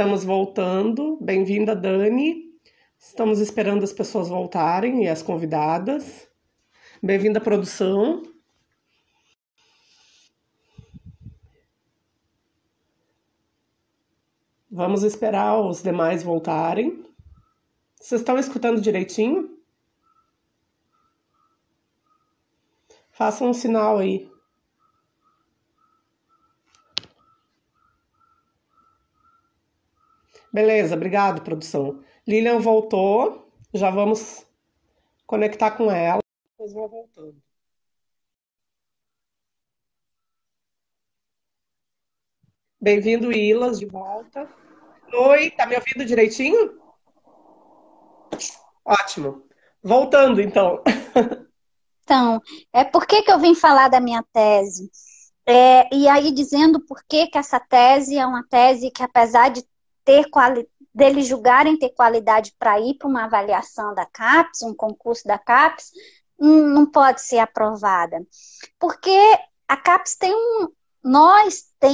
Estamos voltando. Bem-vinda, Dani. Estamos esperando as pessoas voltarem e as convidadas. Bem-vinda, produção. Vamos esperar os demais voltarem. Vocês estão escutando direitinho? Façam um sinal aí. Beleza, obrigado, produção. Lilian voltou, já vamos conectar com ela. Depois vão voltando. Bem-vindo, Ilas, de volta. Oi, tá me ouvindo direitinho? Ótimo. Voltando, então. Então, por que que eu vim falar da minha tese? E aí dizendo por que que essa tese é uma tese que, apesar de deles julgarem ter qualidade para ir para uma avaliação da CAPES, um concurso da CAPES, não pode ser aprovada. Porque a CAPES tem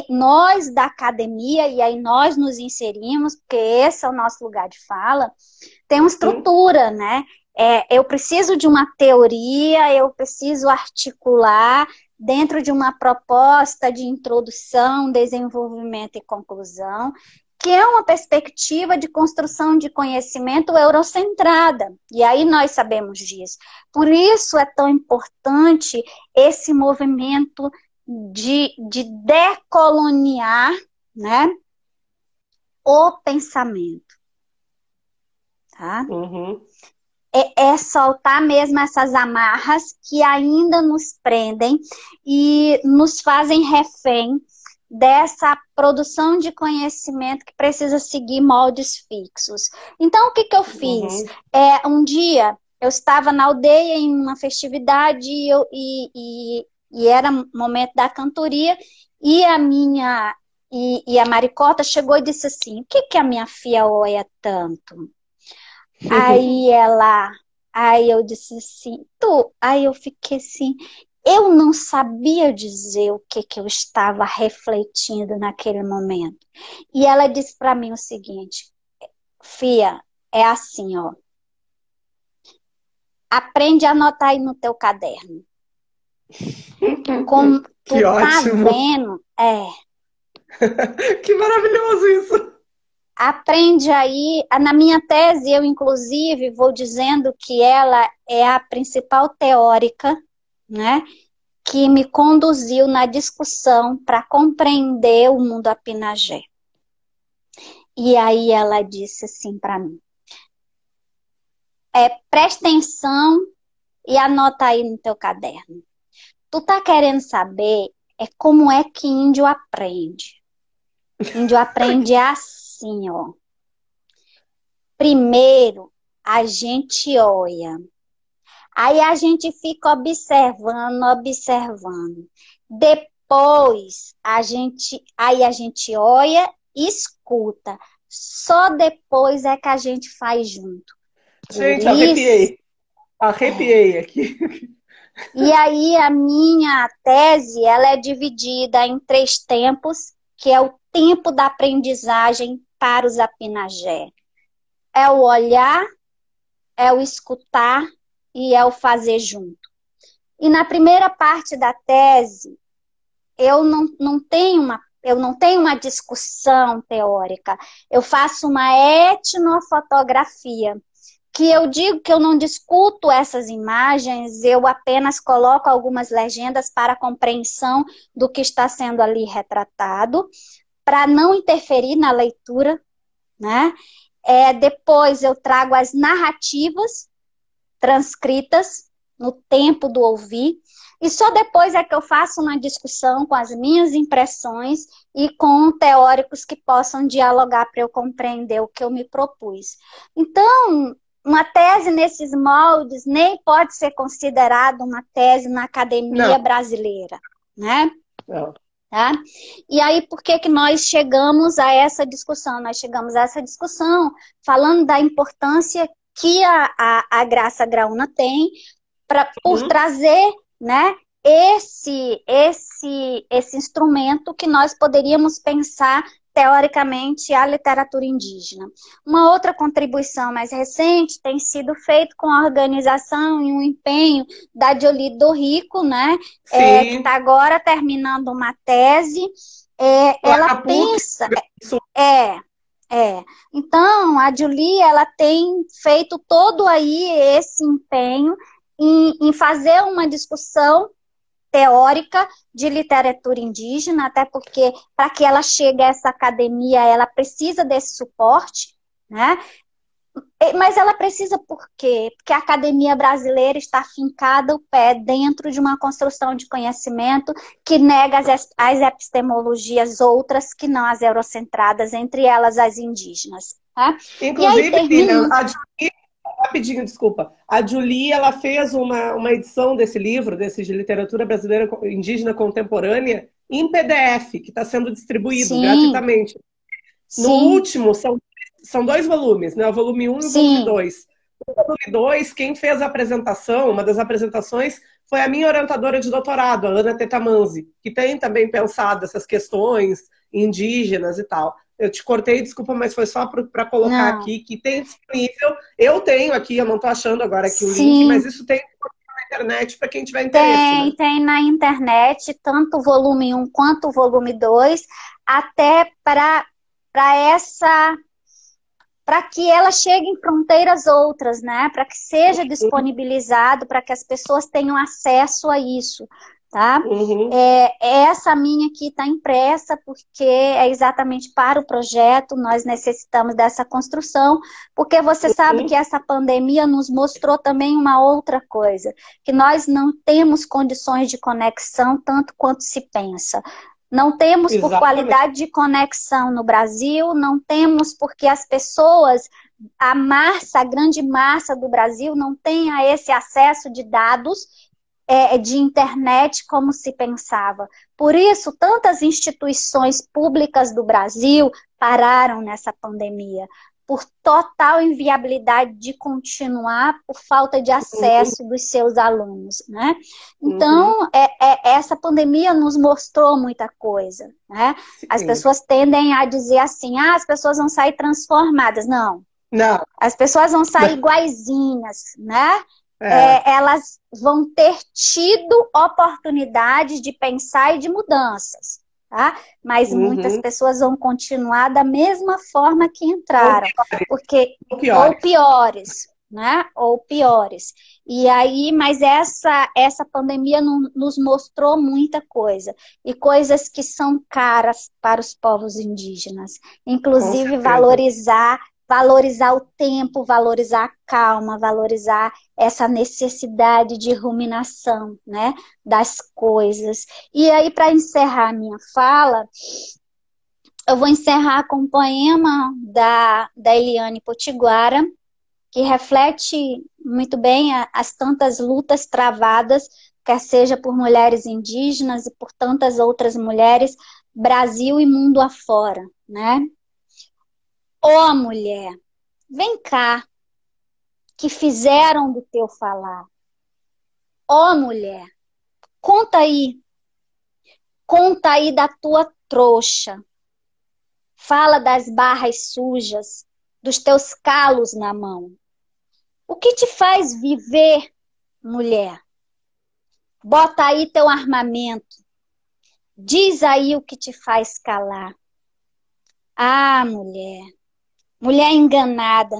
nós da academia, e aí nós nos inserimos, porque esse é o nosso lugar de fala, tem uma estrutura, né? Eu preciso de uma teoria, eu preciso articular dentro de uma proposta de introdução, desenvolvimento e conclusão, que é uma perspectiva de construção de conhecimento eurocentrada. E aí nós sabemos disso. Por isso é tão importante esse movimento de decoloniar, né, o pensamento. Tá? Uhum. É soltar mesmo essas amarras que ainda nos prendem e nos fazem refém dessa produção de conhecimento que precisa seguir moldes fixos. Então, o que que eu fiz? Um dia, eu estava na aldeia em uma festividade e era momento da cantoria, e a Maricota chegou e disse assim: o que que a minha filha olha tanto? Aí eu disse assim, aí eu fiquei assim, eu não sabia dizer o que que eu estava refletindo naquele momento. E ela disse para mim o seguinte: Fia, é assim, ó, aprende a anotar aí no teu caderno. Como tu Que tá ótimo. vendo, Que maravilhoso isso. aprende aí. Na minha tese, eu inclusive vou dizendo que ela é a principal teórica, né, que me conduziu na discussão para compreender o mundo apinagé. E aí ela disse assim para mim: presta atenção e anota aí no teu caderno. Tu tá querendo saber como é que índio aprende. Índio aprende assim, ó. Primeiro, a gente olha. Aí a gente fica observando. Depois, a gente olha e escuta. Só depois é que a gente faz junto. Por Gente, isso, arrepiei. Arrepiei aqui. e aí a minha tese, ela é dividida em 3 tempos, que é o tempo da aprendizagem para os apinagé. É o olhar, é o escutar e é o fazer junto. E na primeira parte da tese, eu não tenho uma discussão teórica, eu faço uma etnofotografia, que eu digo que eu não discuto essas imagens, eu apenas coloco algumas legendas para a compreensão do que está sendo ali retratado, para não interferir na leitura, né? Depois eu trago as narrativas transcritas no tempo do ouvir, e só depois é que eu faço uma discussão com as minhas impressões e com teóricos que possam dialogar para eu compreender o que eu me propus. Então, uma tese nesses moldes nem pode ser considerada uma tese na academia brasileira, né? Não. Tá? E aí, por que que nós chegamos a essa discussão? Nós chegamos a essa discussão falando da importância que a Graça Graúna tem por trazer, né, esse instrumento que nós poderíamos pensar teoricamente, a literatura indígena. Uma outra contribuição mais recente tem sido feita com a organização e um empenho da Jolie Dorrico, né, que está Sim. agora terminando uma tese. Lá Ela na PUC, pensa... É, Então, a Jolie, ela tem feito todo aí esse empenho em fazer uma discussão teórica de literatura indígena, até porque para que ela chegue a essa academia, ela precisa desse suporte, né? Mas ela precisa por quê? Porque a academia brasileira está fincada o pé dentro de uma construção de conhecimento que nega as epistemologias outras que não as eurocentradas, entre elas as indígenas. Tá? E aí, inclusive, Lilian, terminando. rapidinho, desculpa. A Julie, ela fez uma edição desse livro, desse de literatura brasileira indígena contemporânea, em PDF, que está sendo distribuído Sim, gratuitamente. No sim, último, são dois volumes, né? O volume um e o volume sim. 2. O volume 2, quem fez a apresentação, uma das apresentações, foi a minha orientadora de doutorado, a Ana Tetamanzi, que tem também pensado essas questões indígenas e tal. Eu te cortei, desculpa, mas foi só para colocar Não, aqui que tem disponível. Eu tenho aqui, eu não estou achando agora aqui o link, mas sim. isso tem na internet para quem tiver interesse, Tem, né? tem na internet, tanto o volume um quanto o volume 2 até para essa, para que ela chegue em fronteiras outras, né? Para que seja disponibilizado, para que as pessoas tenham acesso a isso, tá? Uhum, Essa minha aqui está impressa porque é exatamente para o projeto, nós necessitamos dessa construção, porque você sabe que uhum, essa pandemia nos mostrou também uma outra coisa, que nós não temos condições de conexão tanto quanto se pensa. Não temos por exatamente. qualidade de conexão no Brasil, não temos porque as pessoas, a grande massa do Brasil não tem a esse acesso de dados de internet como se pensava. Por isso, tantas instituições públicas do Brasil pararam nessa pandemia, por total inviabilidade de continuar por falta de Uhum, acesso dos seus alunos, né? uhum, Então, essa pandemia nos mostrou muita coisa, né? As sim. pessoas tendem a dizer assim, as pessoas vão sair transformadas. Não, Não, as pessoas vão sair iguaizinhas, né? é. Elas vão ter tido oportunidades de pensar e de mudanças, tá? Mas muitas Uhum. pessoas vão continuar da mesma forma que Ou entraram, porque ou ou piores. piores, né? Ou piores. E aí, mas essa pandemia nos mostrou muita coisa e coisas que são caras para os povos indígenas, Com inclusive certeza. valorizar o tempo, valorizar a calma, valorizar essa necessidade de ruminação, né, das coisas. E aí, para encerrar a minha fala, eu vou encerrar com um poema da Eliane Potiguara, que reflete muito bem as tantas lutas travadas, quer seja por mulheres indígenas e por tantas outras mulheres, Brasil e mundo afora, né? Ó mulher, vem cá, que fizeram do teu falar. Ó mulher, conta aí da tua trouxa. Fala das barras sujas, dos teus calos na mão. O que te faz viver, mulher? Bota aí teu armamento. Diz aí o que te faz calar. Ah, mulher, mulher enganada.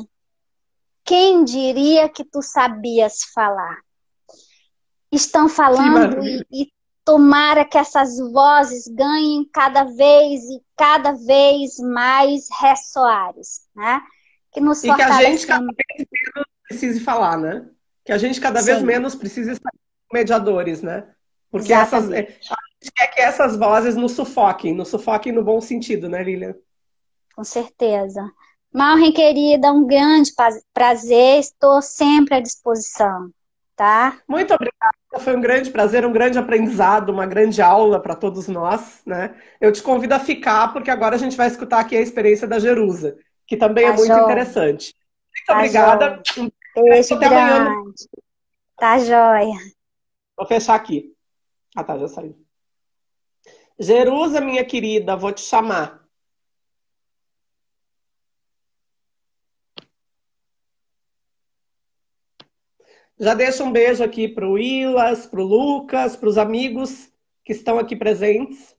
Quem diria que tu sabias falar? Estão Que falando maravilha. e tomara que essas vozes ganhem cada vez e cada vez mais ressoares, né? Que nos E que a gente cada fortalecemos. vez menos precise falar, né? Que a gente cada vez Sim, menos precise estar com mediadores, né? Porque a exatamente, gente quer que essas vozes nos sufoquem no bom sentido, né, Lilian? com certeza. Malren, querida, um grande prazer, estou sempre à disposição, tá? Muito obrigada. Foi um grande prazer, um grande aprendizado, uma grande aula para todos nós, né? Eu te convido a ficar, porque agora a gente vai escutar aqui a experiência da Jerusa, que também é Tá muito jóia, interessante. Muito tá obrigada. jóia. Beijo Até amanhã. grande, tá jóia. Vou fechar aqui. Ah, tá, já saiu. Jerusa, minha querida, vou te chamar. Já deixo um beijo aqui para o Ilas, para o Lucas, para os amigos que estão aqui presentes.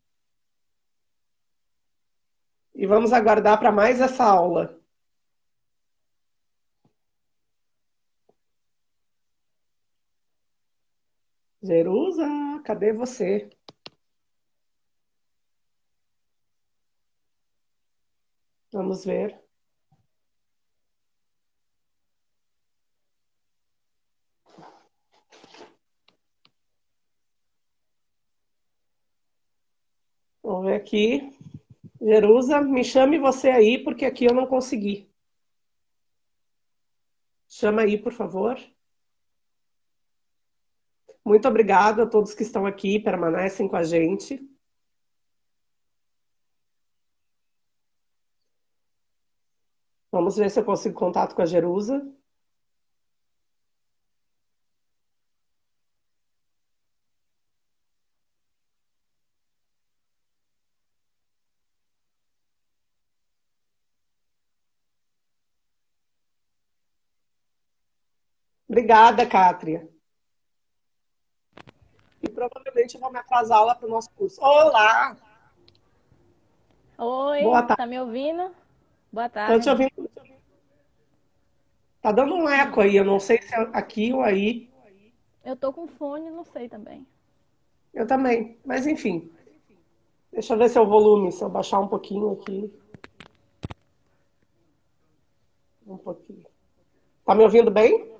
E vamos aguardar para mais essa aula. Jerusa, cadê você? Vamos ver. Vamos ver aqui. Jerusa, me chame você aí, porque aqui eu não consegui. Chama aí, por favor. Muito obrigada a todos que estão aqui, permanecem com a gente. Vamos ver se eu consigo contato com a Jerusa. Obrigada, Cátria. E provavelmente vou me atrasar lá para o nosso curso. Olá! Boa Oi, tarde. tá me ouvindo? Boa Estou te tarde. ouvindo. Tá dando um eco aí, eu não sei se é aqui ou aí. Eu tô com fone, não sei também. Eu também, mas enfim. Deixa eu ver seu volume, se eu baixar um pouquinho aqui. Um pouquinho. Tá me ouvindo bem?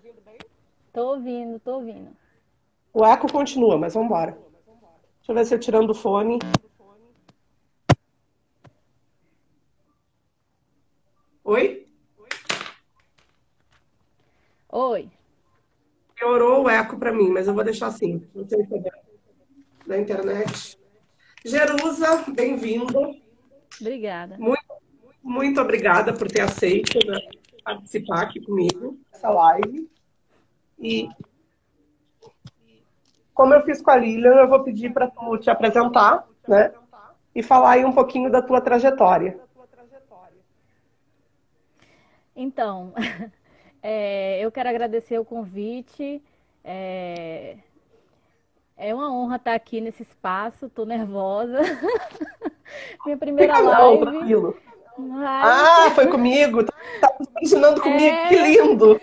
Tô ouvindo, tô ouvindo. O eco continua, mas vamos embora. Deixa eu ver se eu tirando o fone. Oi? Oi. Piorou o eco para mim, mas eu vou deixar assim. Não sei se é da internet. Jerusa, bem-vinda. Obrigada. Muito obrigada por ter aceito, né, participar aqui comigo nessa live. E como eu fiz com a Lilian, eu vou pedir para tu te apresentar, né? E falar aí um pouquinho da tua trajetória. Então, eu quero agradecer o convite. É, é uma honra estar aqui nesse espaço, tô nervosa. Minha primeira Fica não, live, tranquilo. mas Ah, foi comigo? Tá imaginando comigo? Que é. lindo!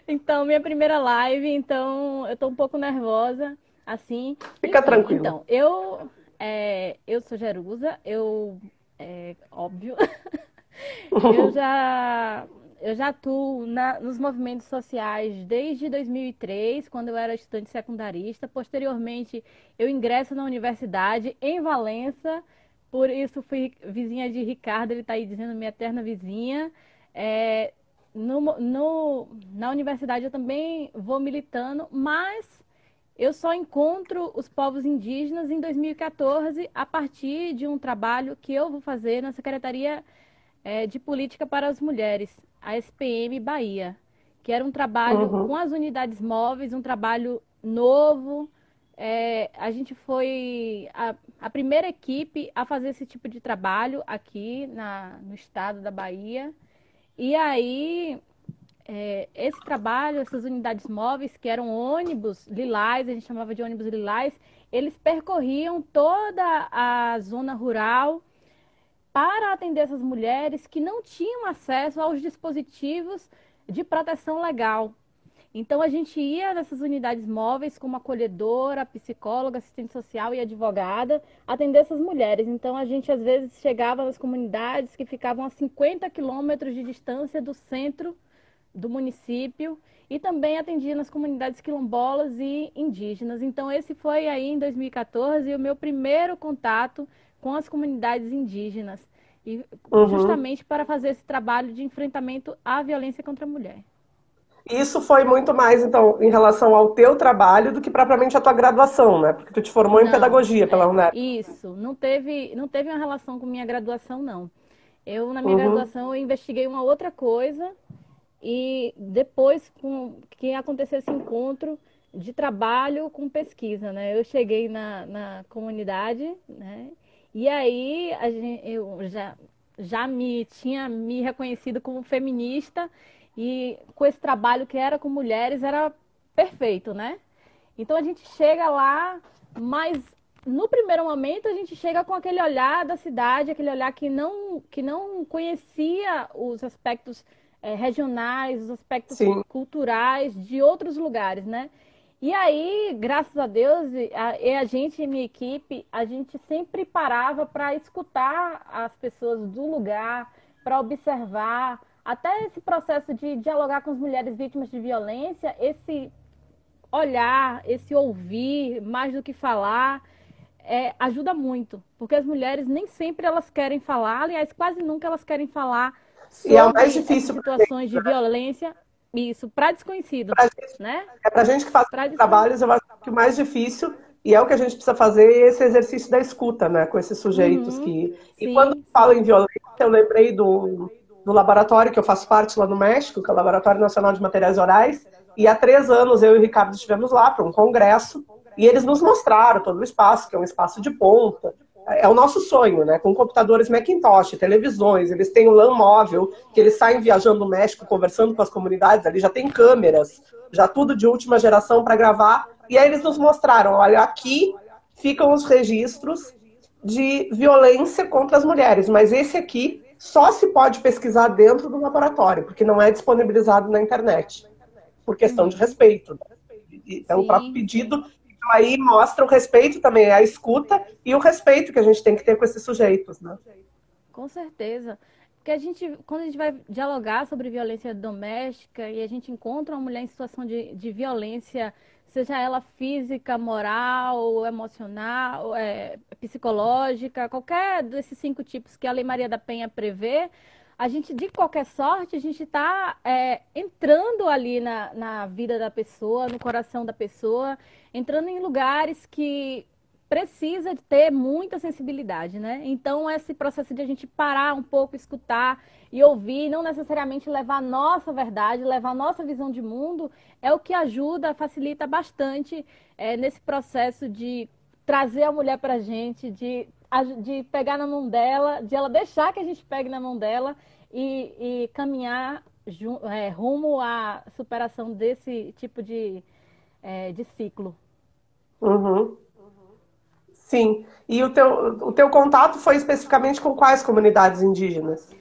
Então, minha primeira live, então eu tô um pouco nervosa, assim. Fica Enfim, tranquilo. então, eu sou Jerusa, óbvio, eu já, eu já atuo nos movimentos sociais desde 2003, quando eu era estudante secundarista. Posteriormente, eu ingresso na universidade em Valença, por isso fui vizinha de Ricardo, ele está aí dizendo minha eterna vizinha. É, na universidade eu também vou militando, mas eu só encontro os povos indígenas em 2014 a partir de um trabalho que eu vou fazer na Secretaria de Política para as Mulheres, a SPM Bahia, que era um trabalho com Uhum. as unidades móveis, um trabalho novo. A gente foi a primeira equipe a fazer esse tipo de trabalho aqui no estado da Bahia. E aí, esse trabalho, essas unidades móveis, que eram ônibus lilás, a gente chamava de ônibus lilás, eles percorriam toda a zona rural para atender essas mulheres que não tinham acesso aos dispositivos de proteção legal. Então, a gente ia nessas unidades móveis como acolhedora, psicóloga, assistente social e advogada, atender essas mulheres. Então, a gente, às vezes, chegava nas comunidades que ficavam a 50 quilômetros de distância do centro do município e também atendia nas comunidades quilombolas e indígenas. Então, esse foi aí em 2014 o meu primeiro contato com as comunidades indígenas, e Uhum. justamente para fazer esse trabalho de enfrentamento à violência contra a mulher. Isso foi muito mais, então, em relação ao teu trabalho do que propriamente a tua graduação, né? Porque tu te formou em Não, pedagogia pela UNEP. isso, não teve uma relação com minha graduação, não. Eu, na minha Uhum. graduação, eu investiguei uma outra coisa. E depois que aconteceu esse encontro de trabalho com pesquisa, né? Eu cheguei na comunidade, né? E aí eu já me tinha me reconhecido como feminista e com esse trabalho que era com mulheres, era perfeito, né? Então a gente chega lá, mas no primeiro momento a gente chega com aquele olhar da cidade, aquele olhar que não conhecia os aspectos regionais, os aspectos Sim. culturais de outros lugares, né? E aí, graças a Deus, a gente e minha equipe, a gente sempre parava para escutar as pessoas do lugar, para observar, até esse processo de dialogar com as mulheres vítimas de violência, esse olhar, esse ouvir, mais do que falar, ajuda muito, porque as mulheres nem sempre elas querem falar, aliás, quase nunca elas querem falar E é o mais sobre essas difícil pra situações gente, de né? violência, isso, para desconhecido, Pra gente, né? pra gente que faz Para desconhecido. trabalhos, eu acho que o mais difícil, e é o que a gente precisa fazer, é esse exercício da escuta, né? Com esses sujeitos Uhum, que... E quando eu sim, falo sim. em violência, eu lembrei do laboratório que eu faço parte lá no México, que é o Laboratório Nacional de Materiais Orais, e há 3 anos eu e o Ricardo estivemos lá para um congresso, e eles nos mostraram todo o espaço, que é um espaço de ponta. É o nosso sonho, né? Com computadores Macintosh, televisões, eles têm o LAN móvel, que eles saem viajando no México, conversando com as comunidades, ali já tem câmeras, já tudo de última geração para gravar. E aí eles nos mostraram, olha, aqui ficam os registros de violência contra as mulheres, mas esse aqui só se pode pesquisar dentro do laboratório, porque não é disponibilizado na internet, por questão de Uhum, respeito, né? Então, o próprio sim, sim. pedido aí mostra o respeito também, a escuta e o respeito que a gente tem que ter com esses sujeitos, né? Com certeza. Porque quando a gente vai dialogar sobre violência doméstica e a gente encontra uma mulher em situação de violência, seja ela física, moral, emocional, psicológica, qualquer desses 5 tipos que a Lei Maria da Penha prevê, a gente, de qualquer sorte, a gente está entrando ali na vida da pessoa, no coração da pessoa, entrando em lugares que precisa de ter muita sensibilidade, né? Então, esse processo de a gente parar um pouco, escutar e ouvir, não necessariamente levar a nossa verdade, levar a nossa visão de mundo, é o que ajuda, facilita bastante nesse processo de trazer a mulher para a gente, de pegar na mão dela, de ela deixar que a gente pegue na mão dela e caminhar rumo à superação desse tipo de ciclo. Uhum. Sim. E o teu contato foi especificamente com quais comunidades indígenas?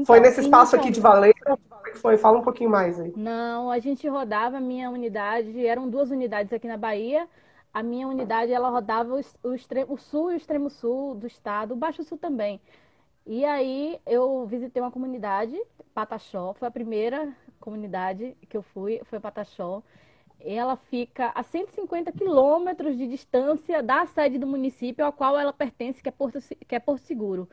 Foi Então, nesse espaço aqui de inicialmente, Valença? Como é que foi? Fala um pouquinho mais aí. não, a gente rodava a minha unidade, eram 2 unidades aqui na Bahia. A minha unidade, ela rodava o sul e o extremo sul do estado, o baixo sul também. E aí eu visitei uma comunidade, Pataxó, foi a primeira comunidade que eu fui, foi Pataxó. Ela fica a 150 quilômetros de distância da sede do município ao qual ela pertence, que é Porto Seguro.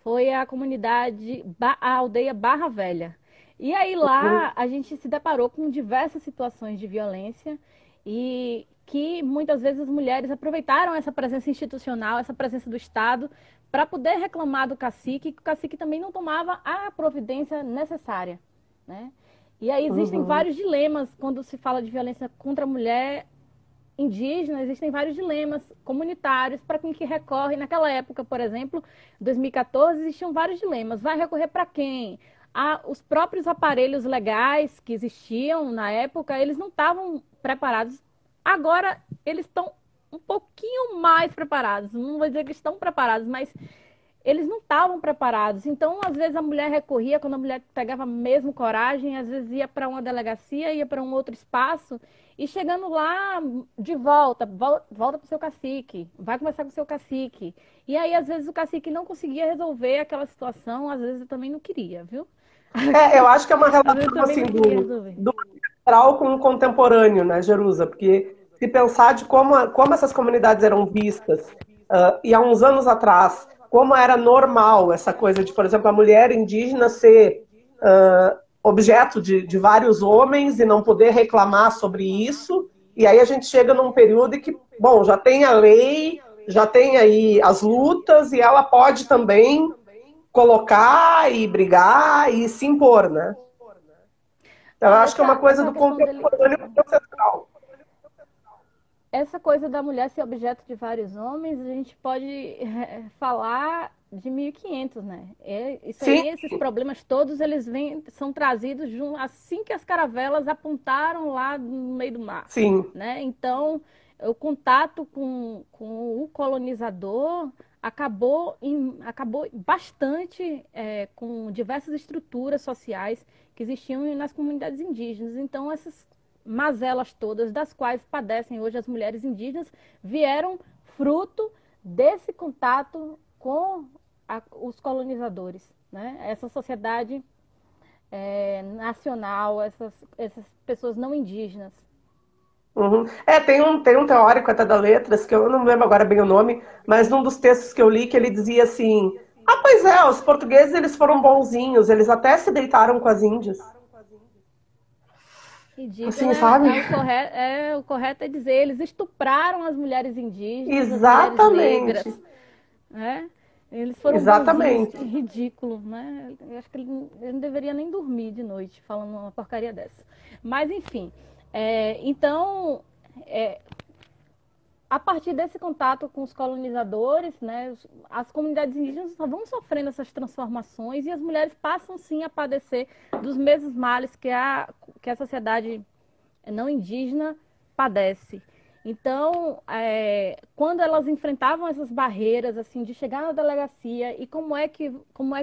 Foi a comunidade, a aldeia Barra Velha. E aí Uhum. lá a gente se deparou com diversas situações de violência e que muitas vezes as mulheres aproveitaram essa presença institucional, essa presença do Estado, para poder reclamar do cacique, que o cacique também não tomava a providência necessária, né? E aí existem Uhum. vários dilemas quando se fala de violência contra a mulher indígena, existem vários dilemas comunitários para quem que recorre. Naquela época, por exemplo, 2014, existiam vários dilemas. Vai recorrer para quem? Os próprios aparelhos legais que existiam na época, eles não estavam preparados. Agora, eles estão um pouquinho mais preparados. Não vou dizer que estão preparados, mas eles não estavam preparados. Então, às vezes, a mulher recorria, quando a mulher pegava mesmo coragem, às vezes ia para uma delegacia, ia para um outro espaço, e chegando lá, de volta para o seu cacique, vai conversar com o seu cacique. E aí, às vezes, o cacique não conseguia resolver aquela situação, às vezes eu também não queria, viu? Eu acho que é uma Às vezes eu relação também assim não queria resolver. do ancestral com o contemporâneo, né, Jerusa? Porque se pensar de como essas comunidades eram vistas, e há uns anos atrás, como era normal essa coisa de, por exemplo, a mulher indígena ser objeto de vários homens e não poder reclamar sobre isso, e aí a gente chega num período em que, bom, já tem a lei, já tem aí as lutas, e ela pode também colocar e brigar e se impor, né? Então, eu acho que é uma coisa Essa do questão contemporâneo delicada. com o ancestral. Essa coisa da mulher ser objeto de vários homens, a gente pode falar de 1500, né? Isso Sim, aí, esses problemas todos, eles são trazidos assim que as caravelas apontaram lá no meio do mar, sim. né? Então, o contato com o colonizador acabou bastante com diversas estruturas sociais que existiam nas comunidades indígenas. Então, essas mazelas todas, das quais padecem hoje as mulheres indígenas, vieram fruto desse contato com os colonizadores, né? Essa sociedade nacional, essas pessoas não indígenas. Uhum. Tem um teórico até da letras, que eu não lembro agora bem o nome, mas num dos textos que eu li que ele dizia assim: ah, pois é, os portugueses eles foram bonzinhos, eles até se deitaram com as índias. Ridículo, Assim, né? sabe? O correto é dizer, eles estupraram as mulheres indígenas, as mulheres negras, Exatamente. né? Eles foram bonzinhos, Exatamente. que ridículo, né? Eu acho que ele não deveria nem dormir de noite falando uma porcaria dessa. Mas, enfim, então, é, a partir desse contato com os colonizadores, né, as comunidades indígenas só vão sofrendo essas transformações e as mulheres passam, sim, a padecer dos mesmos males que a sociedade não indígena padece. Então, quando elas enfrentavam essas barreiras, assim, de chegar na delegacia e como é que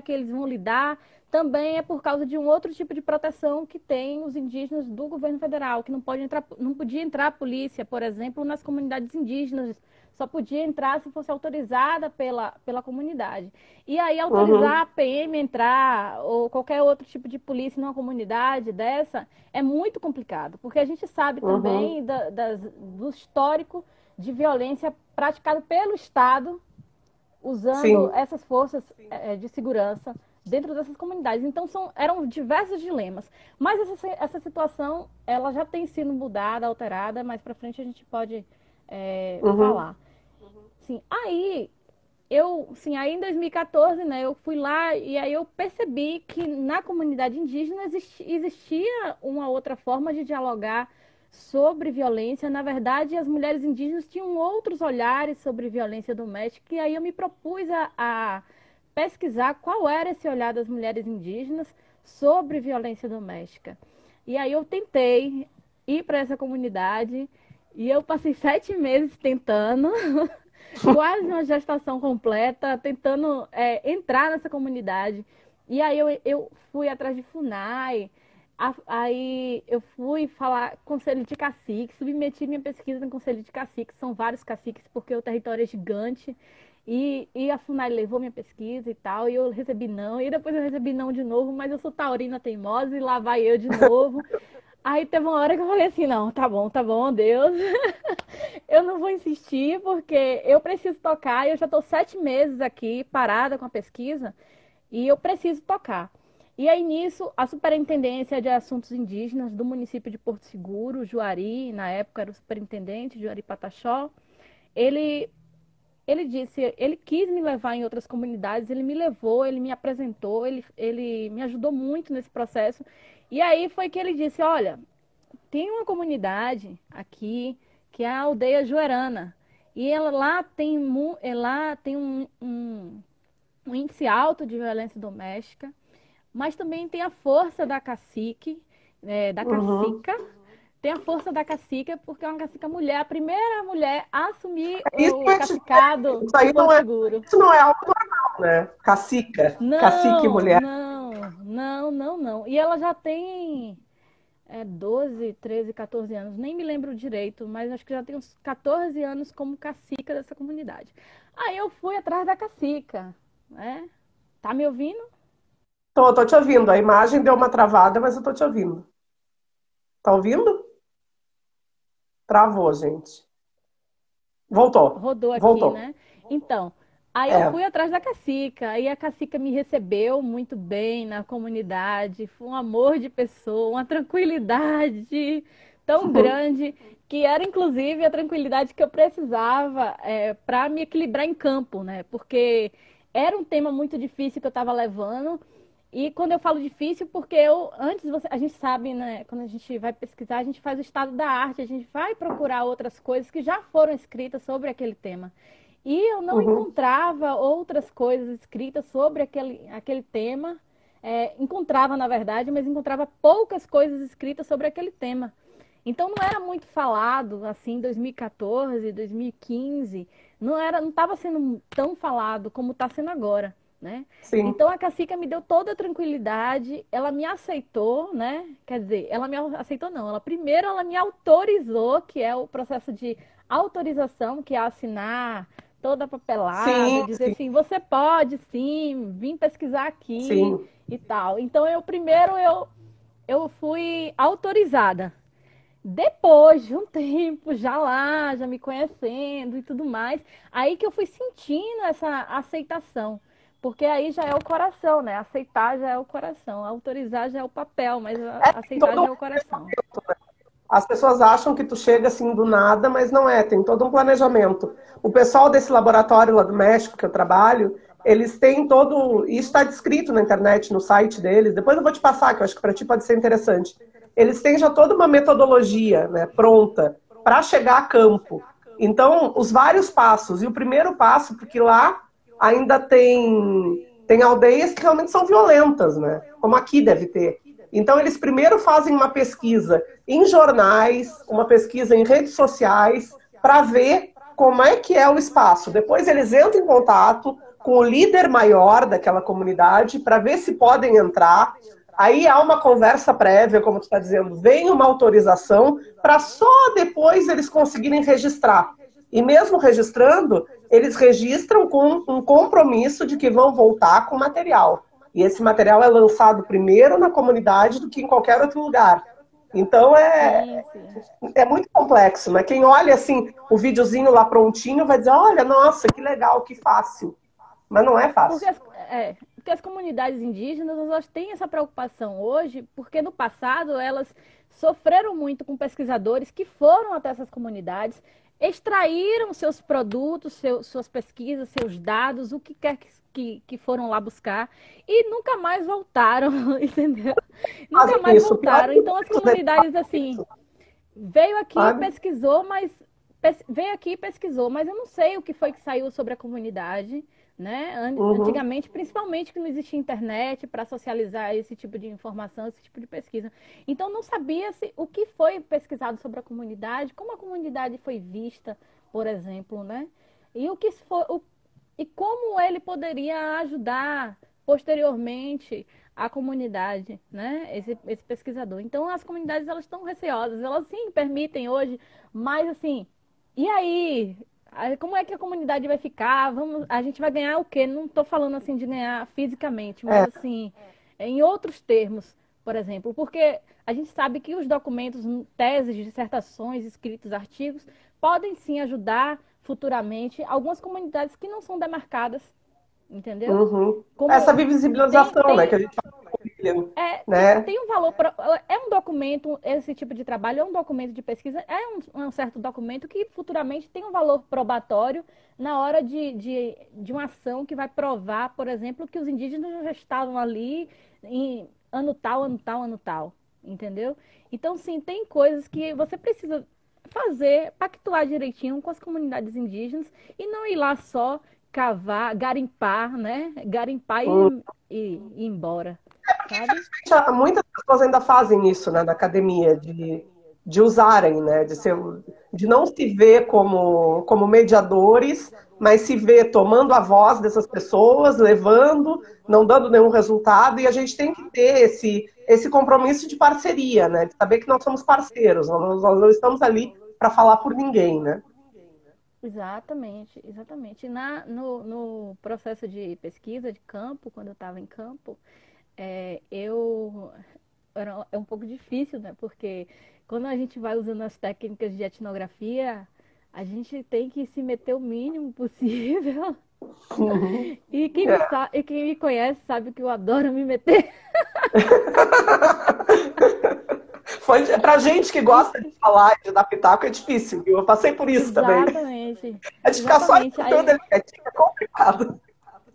eles vão lidar, também é por causa de um outro tipo de proteção que tem os indígenas do governo federal, que não podia entrar a polícia, por exemplo, nas comunidades indígenas, só podia entrar se fosse autorizada pela comunidade. E aí, autorizar Uhum. a PM a entrar, ou qualquer outro tipo de polícia numa comunidade dessa, é muito complicado, porque a gente sabe Uhum. também do histórico de violência praticado pelo Estado, usando Sim. essas forças de segurança dentro dessas comunidades. Então, eram diversos dilemas. Mas essa situação, ela já tem sido mudada, alterada, mais para frente a gente pode Uhum. falar. Sim, aí em 2014, né, eu fui lá e aí eu percebi que na comunidade indígena existia uma outra forma de dialogar sobre violência. Na verdade, as mulheres indígenas tinham outros olhares sobre violência doméstica e aí eu me propus a pesquisar qual era esse olhar das mulheres indígenas sobre violência doméstica. E aí eu tentei ir para essa comunidade e eu passei 7 meses tentando quase uma gestação completa, tentando entrar nessa comunidade. E aí eu fui atrás de FUNAI, aí eu fui falar conselho de cacique, submeti minha pesquisa no conselho de caciques, são vários caciques, porque o território é gigante. E a FUNAI levou minha pesquisa e tal, e eu recebi não, e depois eu recebi não de novo, mas eu sou taurina teimosa, e lá vai eu de novo. Aí teve uma hora que eu falei assim, não, tá bom, Deus. Eu não vou insistir porque eu preciso tocar. Eu já estou 7 meses aqui parada com a pesquisa e eu preciso tocar. E aí nisso, a Superintendência de Assuntos Indígenas do município de Porto Seguro, Juari, na época era o superintendente, Juari Pataxó, ele, ele disse, ele quis me levar em outras comunidades, ele me levou, ele me apresentou, ele me ajudou muito nesse processo. E aí foi que ele disse, olha, tem uma comunidade aqui que é a aldeia Joerana. E ela lá tem um índice alto de violência doméstica, mas também tem a força da cacique, da Uhum. cacica. Tem a força da cacica, porque é uma cacica mulher, a primeira mulher a assumir Isso que o eu ia te dizer, cacicado isso de aí Porto Seguro. isso não é algo normal, né? Cacica, cacique Não, mulher. não, não, não, não. E ela já tem 12, 13, 14 anos, nem me lembro direito, mas acho que já tem uns 14 anos como cacica dessa comunidade. Aí eu fui atrás da cacica, né? Tá me ouvindo? Tô te ouvindo. A imagem deu uma travada, mas eu tô te ouvindo. Tá ouvindo? Travou, gente. Voltou. Rodou aqui, Voltou. né? Então, aí eu É. fui atrás da cacica, aí a cacica me recebeu muito bem na comunidade, foi um amor de pessoa, uma tranquilidade tão grande, que era inclusive a tranquilidade que eu precisava para me equilibrar em campo, né? Porque era um tema muito difícil que eu estava levando. E quando eu falo difícil, porque a gente sabe, né, quando a gente vai pesquisar, a gente faz o estado da arte, a gente vai procurar outras coisas que já foram escritas sobre aquele tema. E eu não Uhum. encontrava outras coisas escritas sobre aquele tema. Encontrava, na verdade, mas encontrava poucas coisas escritas sobre aquele tema. Então não era muito falado, assim, em 2014, 2015, não estava sendo tão falado como está sendo agora, né? Sim, Então a Cacika me deu toda a tranquilidade, ela me aceitou, né? Quer dizer, ela me aceitou não, ela me autorizou, que é o processo de autorização, que é assinar toda a papelada, sim, dizer sim, assim, você pode sim vir pesquisar aqui sim. e tal. Então eu fui autorizada. Depois de um tempo, já lá, já me conhecendo e tudo mais, aí que eu fui sentindo essa aceitação. Porque aí já é o coração, né? Aceitar já é o coração, autorizar já é o papel, mas Tem aceitar todo já um é o coração. As pessoas acham que tu chega assim do nada, mas não é, tem todo um planejamento. O pessoal desse laboratório lá do México que eu trabalho, eles têm todo. Isso está descrito na internet, no site deles. Depois eu vou te passar, que eu acho que para ti pode ser interessante. Eles têm já toda uma metodologia, né, pronta para chegar a campo. Então, os vários passos. E o primeiro passo, porque lá ainda tem aldeias que realmente são violentas, né? Como aqui deve ter. Então, eles primeiro fazem uma pesquisa em jornais, uma pesquisa em redes sociais, para ver como é que é o espaço. Depois, eles entram em contato com o líder maior daquela comunidade para ver se podem entrar. Aí há uma conversa prévia, como tu está dizendo, vem uma autorização para só depois eles conseguirem registrar. E mesmo registrando, eles registram com um compromisso de que vão voltar com material. E esse material é lançado primeiro na comunidade do que em qualquer outro lugar. Então Sim, sim. é muito complexo, né? Quem olha assim o videozinho lá prontinho vai dizer, olha, nossa, que legal, que fácil. Mas não é Porque fácil. porque as comunidades indígenas elas têm essa preocupação hoje, porque no passado elas sofreram muito com pesquisadores que foram até essas comunidades, extraíram seus produtos, suas pesquisas, seus dados, o que quer que foram lá buscar, e nunca mais voltaram, entendeu? Nunca Fazem mais isso. O pior é voltaram. que Então as comunidades, assim, veio aqui, sabe? pesquisou, veio aqui e pesquisou, mas eu não sei o que foi que saiu sobre a comunidade, né? Uhum. Antigamente, principalmente que não existia internet para socializar esse tipo de informação, esse tipo de pesquisa. Então não sabia se o que foi pesquisado sobre a comunidade, como a comunidade foi vista, por exemplo, né? E o que foi, e como ele poderia ajudar posteriormente a comunidade, né? Esse pesquisador. Então, as comunidades elas estão receosas, elas sim permitem hoje, mas assim, e aí? Como é que a comunidade vai ficar? A gente vai ganhar o quê? Não estou falando assim de ganhar fisicamente, mas É, assim, em outros termos, por exemplo, porque a gente sabe que os documentos, teses, dissertações, escritos, artigos, podem sim ajudar futuramente algumas comunidades que não são demarcadas, entendeu? uhum. Essa Como tem, visibilização, né, que tem, a gente fala, né? tem um valor, é um documento, esse tipo de trabalho é um documento de pesquisa, um certo documento que futuramente tem um valor probatório na hora de uma ação que vai provar, por exemplo, que os indígenas já estavam ali em ano tal, ano tal, ano tal, entendeu? Então, sim, tem coisas que você precisa fazer, pactuar direitinho com as comunidades indígenas e não ir lá só cavar, garimpar, né? Garimpar Hum. e ir embora, sabe? Muitas pessoas ainda fazem isso, né, na academia, de usarem, né, de não se ver como mediadores, mas se ver tomando a voz dessas pessoas, levando, não dando nenhum resultado, e a gente tem que ter esse compromisso de parceria, né, de saber que nós somos parceiros, nós não estamos ali para falar por ninguém, né? Exatamente, exatamente. No processo de pesquisa de campo, quando eu estava em campo, eu é um pouco difícil, né? Porque quando a gente vai usando as técnicas de etnografia, a gente tem que se meter o mínimo possível. Uhum. E quem me conhece sabe que eu adoro me meter. Pra gente que gosta de falar, de dar pitaco, é difícil, viu? Eu passei por isso também. Exatamente, É de ficar só exatamente. escutando Aí ele quietinho, é complicado.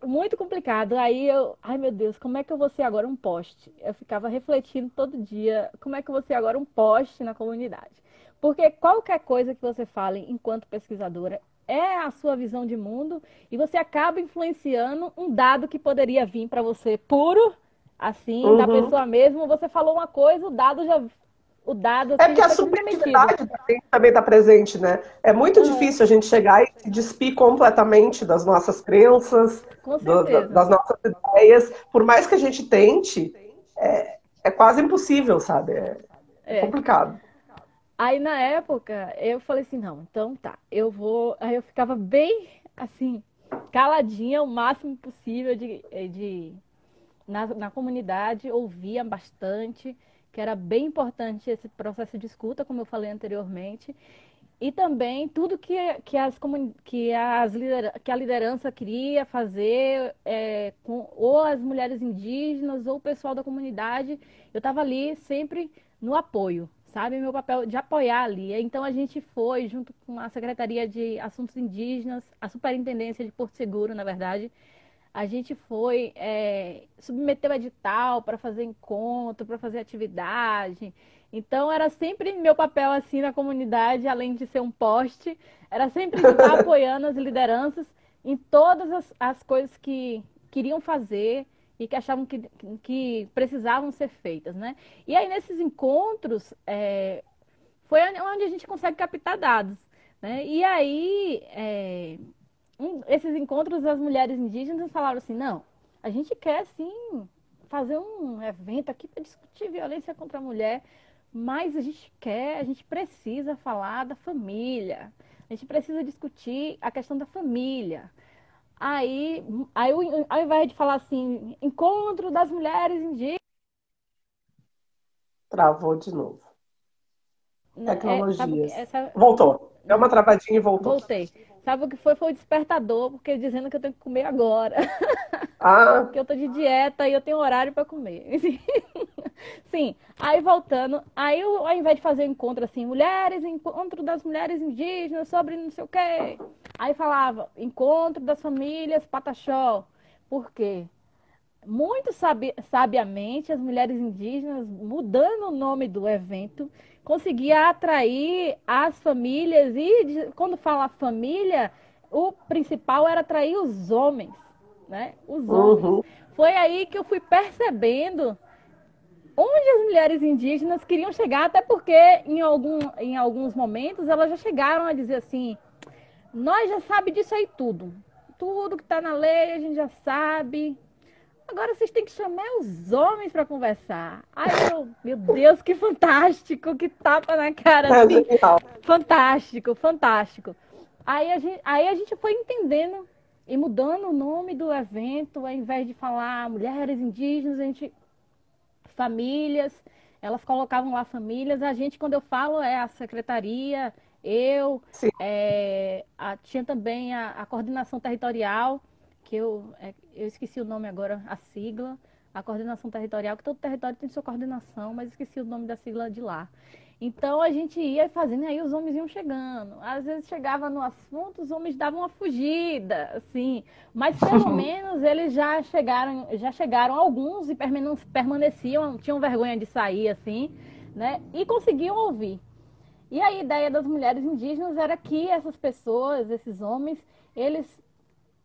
muito complicado. Ai meu Deus, como é que eu vou ser agora um poste? Eu ficava refletindo todo dia, como é que eu vou ser agora um poste na comunidade? Porque qualquer coisa que você fale enquanto pesquisadora é a sua visão de mundo e você acaba influenciando um dado que poderia vir para você puro, assim, da Uhum. pessoa mesmo. Você falou uma coisa, o dado É assim porque já a foi comprometido. subjetividade também está presente, né? É muito Aham, difícil a gente chegar e se despir completamente das nossas crenças, com certeza. das nossas ideias. Por mais que a gente tente, é quase impossível, sabe? É É. complicado. Aí na época eu falei assim, não, então tá, eu vou. Aí eu ficava bem assim, caladinha o máximo possível na comunidade, ouvia bastante, que era bem importante esse processo de escuta, como eu falei anteriormente, e também tudo que a liderança queria fazer com ou as mulheres indígenas ou o pessoal da comunidade, eu estava ali sempre no apoio, sabe? Meu papel de apoiar ali. Então a gente foi, junto com a Secretaria de Assuntos Indígenas, a Superintendência de Porto Seguro, na verdade, a gente foi, submeteu edital para fazer encontro, para fazer atividade. Então, era sempre meu papel assim na comunidade, além de ser um poste, era sempre de estar apoiando as lideranças em todas as coisas que queriam fazer e que achavam que precisavam ser feitas, né? E aí, nesses encontros, foi onde a gente consegue captar dados, né? E aí, esses encontros, as mulheres indígenas falaram assim, não, a gente quer sim fazer um evento aqui para discutir violência contra a mulher, mas a gente precisa falar da família, a gente precisa discutir a questão da família. Aí ao invés de falar assim, encontro das mulheres indígenas, Travou de novo. sabe o que? Tecnologias. Voltou. Deu uma travadinha e voltou. Voltei. Sabe o que foi? Foi o despertador, porque dizendo que eu tenho que comer agora. Ah, Que eu tô de dieta e eu tenho horário para comer. Sim, aí voltando, aí ao invés de fazer encontro assim, encontro das mulheres indígenas sobre não sei o quê, aí falava encontro das famílias Pataxó. Por quê? Muito sabiamente, as mulheres indígenas, mudando o nome do evento, conseguia atrair as famílias e, quando fala família, o principal era atrair os homens, né? Os homens. uhum. Foi aí que eu fui percebendo onde as mulheres indígenas queriam chegar, até porque em alguns momentos elas já chegaram a dizer assim, nós já sabe disso aí tudo. Tudo que está na lei a gente já sabe. Agora vocês têm que chamar os homens para conversar. Ai, meu Deus, que fantástico, que tapa na cara, É assim. genial. Fantástico, fantástico. Aí a gente foi entendendo e mudando o nome do evento, ao invés de falar mulheres indígenas, a gente famílias, elas colocavam lá famílias. A gente, quando eu falo, é a secretaria, Sim. tinha também a coordenação territorial, que eu esqueci o nome agora, a sigla, a coordenação territorial, que todo território tem sua coordenação, mas esqueci o nome da sigla de lá. Então a gente ia fazendo, e aí os homens iam chegando. Às vezes chegava no assunto, os homens davam uma fugida, assim. Mas pelo menos eles já chegaram alguns e permaneciam, tinham vergonha de sair, assim, né? E conseguiam ouvir. E a ideia das mulheres indígenas era que essas pessoas, esses homens, eles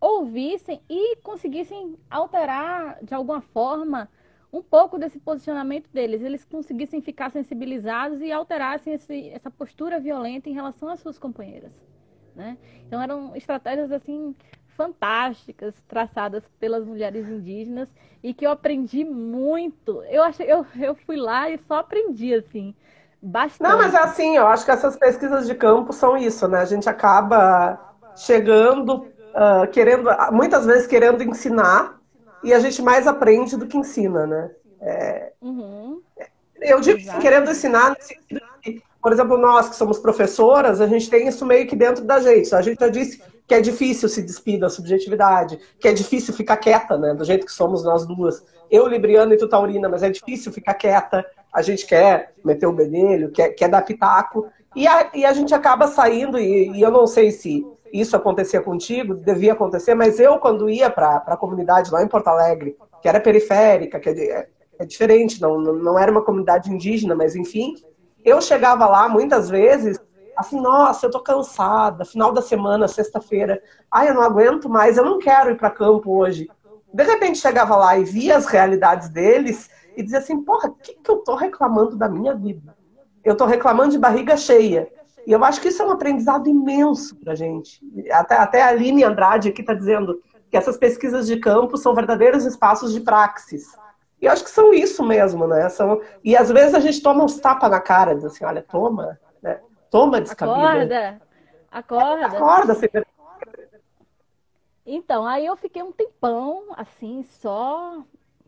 ouvissem e conseguissem alterar de alguma forma um pouco desse posicionamento deles, eles conseguissem ficar sensibilizados e alterassem essa postura violenta em relação às suas companheiras, né? Então eram estratégias assim fantásticas traçadas pelas mulheres indígenas e que eu aprendi muito. Eu fui lá e só aprendi assim Não, mas é bastante. assim, eu acho que essas pesquisas de campo são isso, né? A gente acaba chegando, querendo, muitas vezes querendo ensinar, e a gente mais aprende do que ensina, né? Uhum, Eu digo assim, querendo exatamente. ensinar, no sentido que, por exemplo, nós que somos professoras, a gente tem isso meio que dentro da gente. A gente já disse que é difícil se despir da subjetividade, que é difícil ficar quieta, né? Do jeito que somos nós duas. Eu, Libriana, e tu, Taurina, mas é difícil ficar quieta. A gente quer meter o bedelho, quer dar pitaco. E a gente acaba saindo, e eu não sei se isso acontecia contigo, devia acontecer, mas eu, quando ia para a comunidade lá em Porto Alegre, que era periférica, é diferente, não era uma comunidade indígena, mas enfim, eu chegava lá muitas vezes, assim, nossa, eu tô cansada, final da semana, sexta-feira, ai, eu não aguento mais, eu não quero ir para campo hoje. De repente chegava lá e via as realidades deles e dizia assim, porra, o que eu tô reclamando da minha vida? Eu tô reclamando de barriga cheia. E eu acho que isso é um aprendizado imenso pra gente. Até a Aline Andrade aqui está dizendo que essas pesquisas de campo são verdadeiros espaços de praxis. E eu acho que são isso mesmo, né? E às vezes a gente toma uns tapas na cara, diz assim, olha, toma, né? Toma descabida. Acorda. Acorda, sem vergonha. Então, aí eu fiquei um tempão, assim, só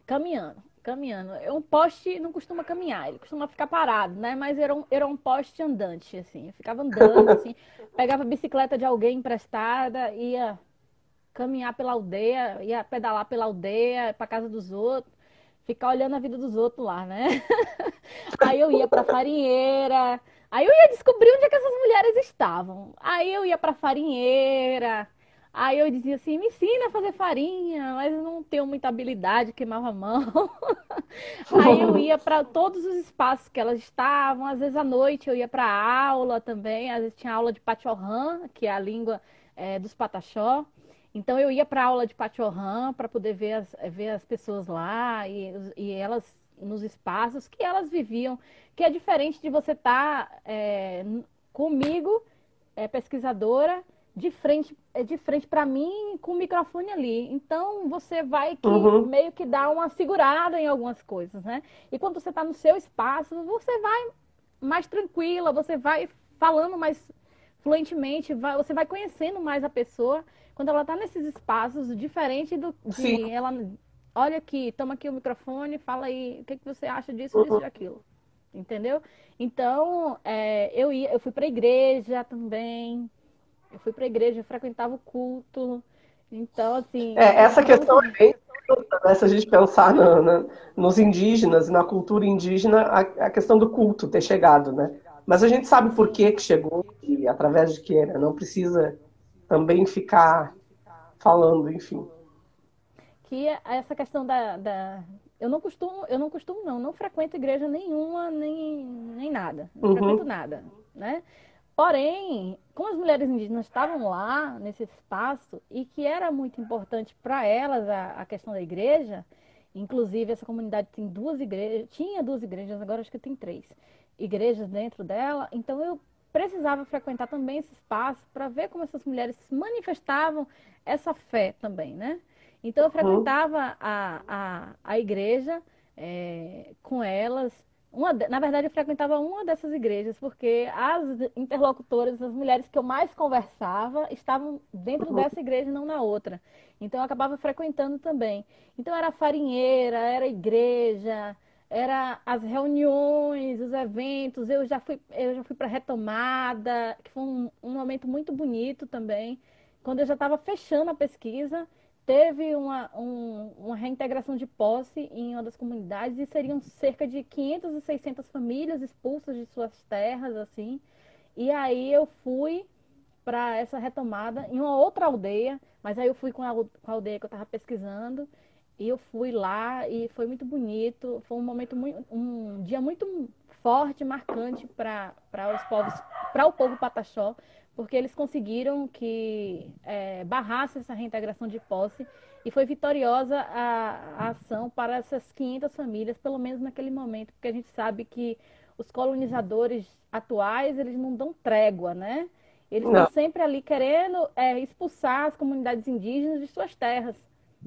caminhando. Um poste não costuma caminhar, ele costuma ficar parado, né? Mas era um poste andante, assim. Eu ficava andando, assim, pegava a bicicleta de alguém emprestada, ia caminhar pela aldeia, ia pedalar pela aldeia, pra casa dos outros, ficar olhando a vida dos outros lá, né? Aí eu ia pra farinheira, aí eu ia descobrir onde é que essas mulheres estavam. Aí eu ia pra farinheira, aí eu dizia assim, me ensina a fazer farinha, mas eu não tenho muita habilidade, queimava a mão. Aí eu ia para todos os espaços que elas estavam, às vezes à noite eu ia para aula também, às vezes tinha aula de Pachorrã, que é a língua dos Pataxó. Então eu ia para aula de Pachorrã para poder ver as pessoas lá e elas nos espaços que elas viviam, que é diferente de você estar comigo, pesquisadora, de frente para mim com o microfone ali. Então você vai meio que dar uma segurada em algumas coisas, né? E quando você está no seu espaço, você vai mais tranquila, você vai falando mais fluentemente, você vai conhecendo mais a pessoa quando ela está nesses espaços, diferente de ela, olha aqui, toma aqui o microfone, fala aí, o que você acha disso, disso e daquilo. Entendeu? Então, eu fui para a igreja também. Eu fui para a igreja, eu frequentava o culto. Então, assim. Essa questão é bem curiosa, né? Se a gente pensar nos indígenas e na cultura indígena, a questão do culto ter chegado, né? Mas a gente sabe por que chegou e através de que, né? Não precisa também ficar falando, enfim. Que essa questão eu não costumo não frequento igreja nenhuma, nem nada. Não frequento nada, né? Porém, como as mulheres indígenas estavam lá, nesse espaço, e que era muito importante para elas a questão da igreja, inclusive essa comunidade tem tinha duas igrejas, agora acho que tem 3 igrejas dentro dela, então eu precisava frequentar também esse espaço para ver como essas mulheres manifestavam essa fé também, né? Então eu frequentava a igreja com elas. Na verdade, eu frequentava uma dessas igrejas, porque as interlocutoras, as mulheres que eu mais conversava, estavam dentro dessa igreja e não na outra. Então, eu acabava frequentando também. Então, era farinheira, era igreja, era as reuniões, os eventos. Eu já fui para retomada, que foi um momento muito bonito também, quando eu já estava fechando a pesquisa. Teve uma reintegração de posse em uma das comunidades e seriam cerca de 500 e 600 famílias expulsas de suas terras, assim. E aí eu fui para essa retomada em uma outra aldeia, mas aí eu fui com a aldeia que eu estava pesquisando e eu fui lá e foi muito bonito. Foi um dia muito forte, marcante para o povo Pataxó, porque eles conseguiram que barrasse essa reintegração de posse e foi vitoriosa a ação para essas 500 famílias, pelo menos naquele momento, porque a gente sabe que os colonizadores atuais, eles não dão trégua, né? Eles estão sempre ali querendo expulsar as comunidades indígenas de suas terras,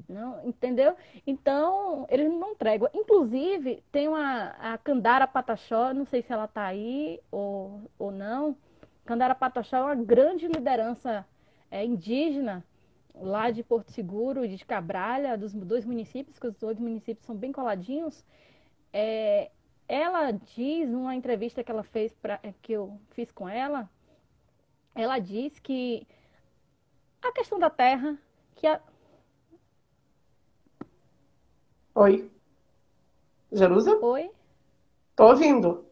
não, entendeu? Então, eles não dão trégua. Inclusive, tem a Candara Pataxó, não sei se ela está aí ou não. Candara Pataxó é uma grande liderança indígena lá de Porto Seguro e de Cabralha, dos 2 municípios, que os 2 municípios são bem coladinhos. Ela diz, numa entrevista que ela fez, que eu fiz com ela diz que a questão da terra, Oi. Jerusa? Oi? Tô ouvindo.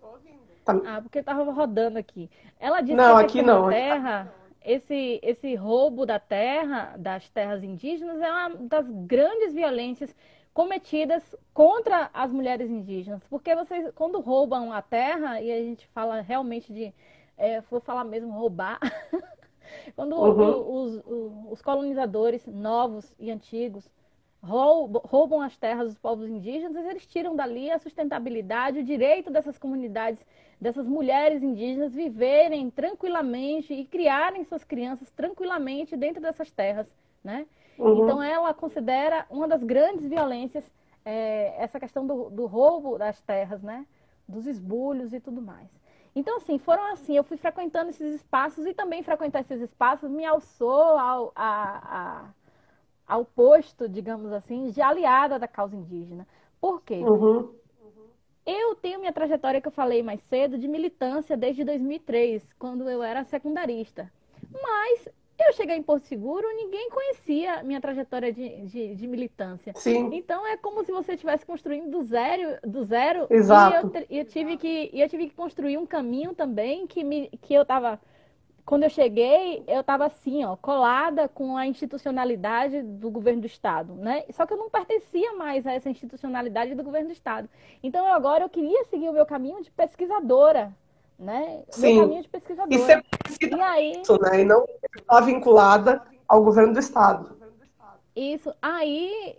Porque eu estava rodando aqui. Ela disse não, que a aqui questão não. da terra, esse roubo da terra, das terras indígenas, é uma das grandes violências cometidas contra as mulheres indígenas. Porque vocês, quando roubam a terra, e a gente fala realmente de vou falar mesmo, roubar. Quando Uhum. os colonizadores novos e antigos roubam as terras dos povos indígenas, eles tiram dali a sustentabilidade, o direito dessas comunidades, dessas mulheres indígenas viverem tranquilamente e criarem suas crianças tranquilamente dentro dessas terras, né? Então Uhum. ela considera uma das grandes violências essa questão do roubo das terras, né? Dos esbulhos e tudo mais. Então, assim, foram assim, eu fui frequentando esses espaços e também frequentar esses espaços me alçou ao posto, digamos assim, de aliada da causa indígena. Por quê? Uhum. Eu tenho minha trajetória que eu falei mais cedo de militância desde 2003, quando eu era secundarista. Mas eu cheguei em Porto Seguro, ninguém conhecia minha trajetória de militância. Sim, Então é como se você estivesse construindo do zero e exato. eu tive que construir um caminho também que eu estava quando eu cheguei, eu estava assim, ó, colada com a institucionalidade do governo do estado, né? Só que eu não pertencia mais a essa institucionalidade do governo do estado. Então agora eu queria seguir o meu caminho de pesquisadora, né? Meu Sim. caminho de E ser pesquisadora. conhecida E aí, por isso, né? E não só vinculada ao governo do Estado. isso, aí,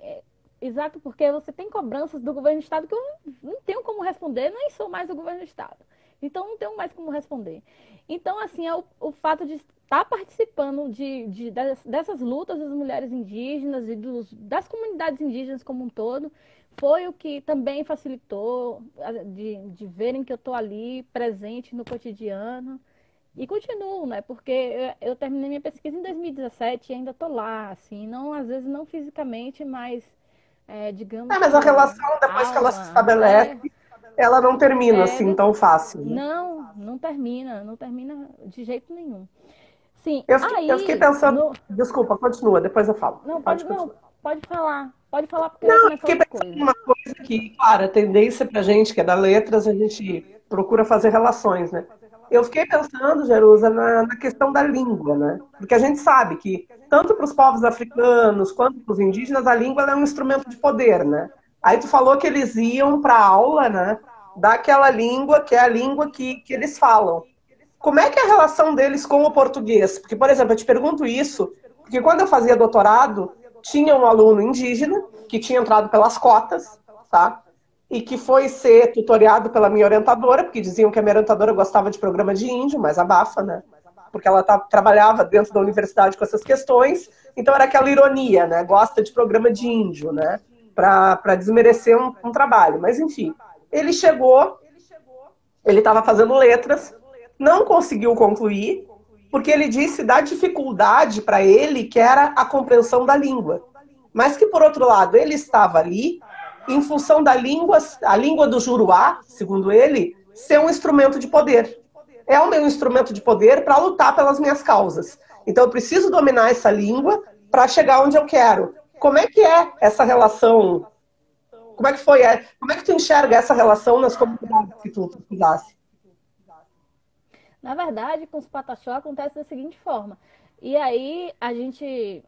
exato, porque você tem cobranças do governo do estado que eu não tenho como responder, nem sou mais do governo do estado. Então, não tenho mais como responder. Então, assim, o fato de estar participando dessas lutas das mulheres indígenas e das comunidades indígenas como um todo, foi o que também facilitou de verem que eu estou ali presente no cotidiano. E continuo, né? Porque eu terminei minha pesquisa em 2017 e ainda estou lá, assim, não, às vezes não fisicamente, mas digamos Mas a que relação, depois que ela se alma, estabelece, ela não termina é, assim tão fácil, né? não termina, não termina de jeito nenhum. Sim, Eu fiquei aí, pensando. Desculpa, continua, depois eu falo. Pode não, continuar. pode falar porque eu ia Não, eu começar fiquei outra pensando coisa. numa coisa que, claro, a tendência pra gente, que é da letras, a gente procura fazer relações, né? Eu fiquei pensando, Jerusa, na questão da língua, né? Porque a gente sabe que, tanto para os povos africanos quanto para os indígenas, a língua ela é um instrumento de poder, né? Aí tu falou que eles iam para a aula, né? Daquela língua que é a língua que eles falam. Como é que é a relação deles com o português? Porque, por exemplo, eu te pergunto isso, porque quando eu fazia doutorado, tinha um aluno indígena que tinha entrado pelas cotas, tá? E que foi ser tutoriado pela minha orientadora, porque diziam que a minha orientadora gostava de programa de índio, mas abafa, né? Porque ela trabalhava dentro da universidade com essas questões, então era aquela ironia, né? Gosta de programa de índio, né? Para desmerecer um trabalho. Mas, enfim, ele chegou, ele estava fazendo letras, não conseguiu concluir, porque ele disse da dificuldade para ele que era a compreensão da língua. Mas que, por outro lado, ele estava ali em função da língua, a língua do Juruá, segundo ele, ser um instrumento de poder. É o meu instrumento de poder para lutar pelas minhas causas. Então, eu preciso dominar essa língua para chegar onde eu quero. Como é que é essa relação? Como é que foi? Como é que tu enxerga essa relação nas comunidades que tu estudasse? Na verdade, com os pataxó acontece da seguinte forma. E aí a gente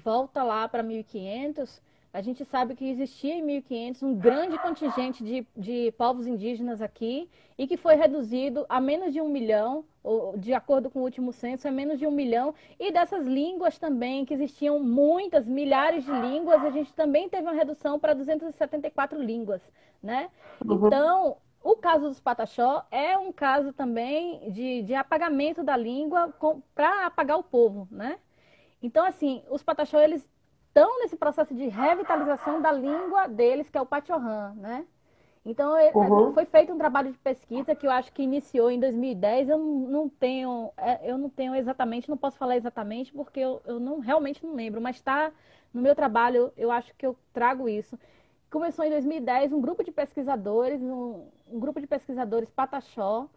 volta lá para 1500. A gente sabe que existia em 1500 um grande contingente de povos indígenas aqui e que foi reduzido a menos de 1 milhão, ou, de acordo com o último censo, é menos de 1 milhão. E dessas línguas também, que existiam muitas, milhares de línguas, a gente também teve uma redução para 274 línguas, né? Uhum. Então, o caso dos pataxó é um caso também de apagamento da língua para apagar o povo, né? Então, assim, os pataxó, eles estão nesse processo de revitalização da língua deles, que é o pachorrã, né? Então, Uhum. foi feito um trabalho de pesquisa que eu acho que iniciou em 2010. Eu não tenho exatamente, não posso falar exatamente, porque eu não, realmente não lembro, mas está no meu trabalho, eu acho que eu trago isso. Começou em 2010 um grupo de pesquisadores, um grupo de pesquisadores pataxó,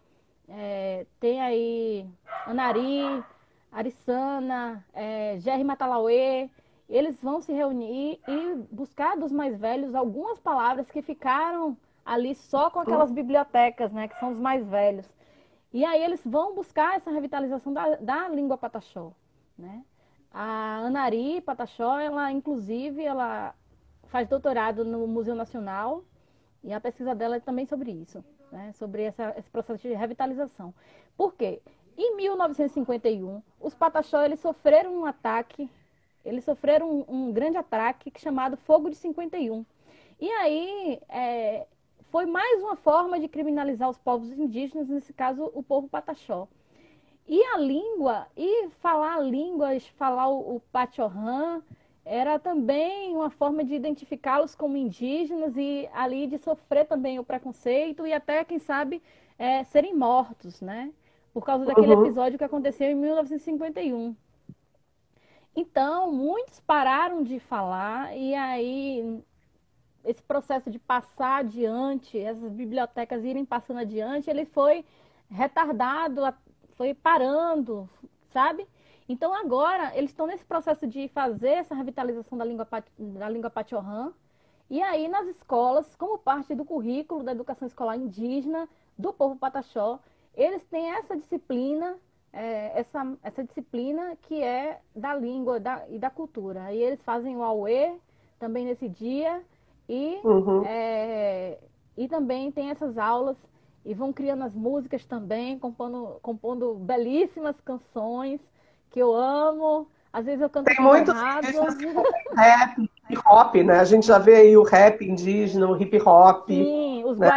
tem aí Anari, Arissana, Jerry Matalauê. Eles vão se reunir e buscar dos mais velhos algumas palavras que ficaram ali só com aquelas bibliotecas, né, que são os mais velhos. E aí eles vão buscar essa revitalização da língua pataxó, né? A Anari Pataxó, ela inclusive, ela faz doutorado no Museu Nacional e a pesquisa dela é também sobre isso. né, sobre esse processo de revitalização. Por quê? Em 1951, os Pataxó eles sofreram um ataque, eles sofreram um grande ataque chamado Fogo de 51. E aí foi mais uma forma de criminalizar os povos indígenas, nesse caso o povo Pataxó. E a língua, e falar línguas, falar o Pachorrã, era também uma forma de identificá-los como indígenas e ali de sofrer também o preconceito e até, quem sabe, serem mortos, né? Por causa daquele episódio que aconteceu em 1951. Então, muitos pararam de falar e aí esse processo de passar adiante, essas bibliotecas irem passando adiante, ele foi retardado, foi parando, sabe? Então, agora, eles estão nesse processo de fazer essa revitalização da língua Pachorrã. E aí, nas escolas, como parte do currículo da educação escolar indígena do povo Pataxó, eles têm essa disciplina, essa disciplina que é da língua e da cultura. E eles fazem o auê também nesse dia e também tem essas aulas e vão criando as músicas também, compondo belíssimas canções que eu amo. Às vezes eu canto Tem muitos indígenas que fazem rap, hip hop, né? A gente já vê aí o rap indígena, o hip hop. Sim, os né?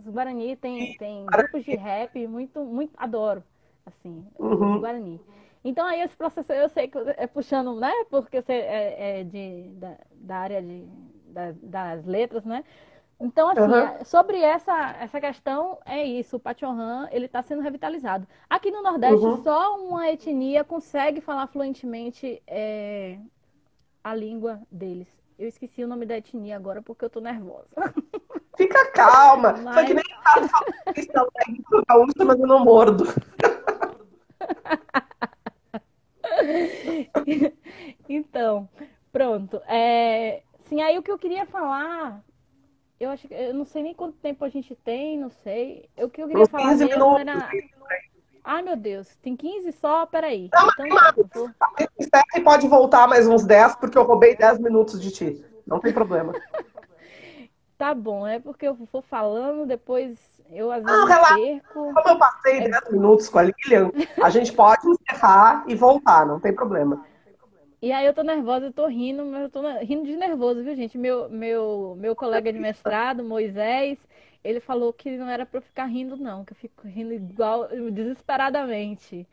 Guarani tem grupos de rap, muito, muito, adoro, assim, os Guarani. Então aí esse processo, eu sei que é puxando, né? Porque você da área das letras, né? Então, assim, sobre essa questão, é isso, o Pachorrã, ele está sendo revitalizado. Aqui no Nordeste, só uma etnia consegue falar fluentemente a língua deles. Eu esqueci o nome da etnia agora porque eu tô nervosa. Fica calma. Só que nem sabe falar isso, eu gaúcha, mas eu não mordo. Então, pronto. Sim, aí o que eu queria falar... Eu não sei nem quanto tempo a gente tem, não sei. O que eu queria falar mesmo era... Ai, meu Deus, tem 15 só? Peraí. Não, então, você pode voltar mais uns 10, porque eu roubei 10 minutos de ti. Não tem problema. Tá bom, é porque eu vou falando, depois eu às vezes perco. Como eu passei 10 minutos com a Lilian, a gente pode encerrar e voltar, não tem problema. E aí eu tô nervosa, eu tô rindo, mas eu tô rindo de nervoso, viu, gente? Meu colega de mestrado, Moisés, ele falou que não era pra eu ficar rindo, não, que eu fico rindo igual, desesperadamente.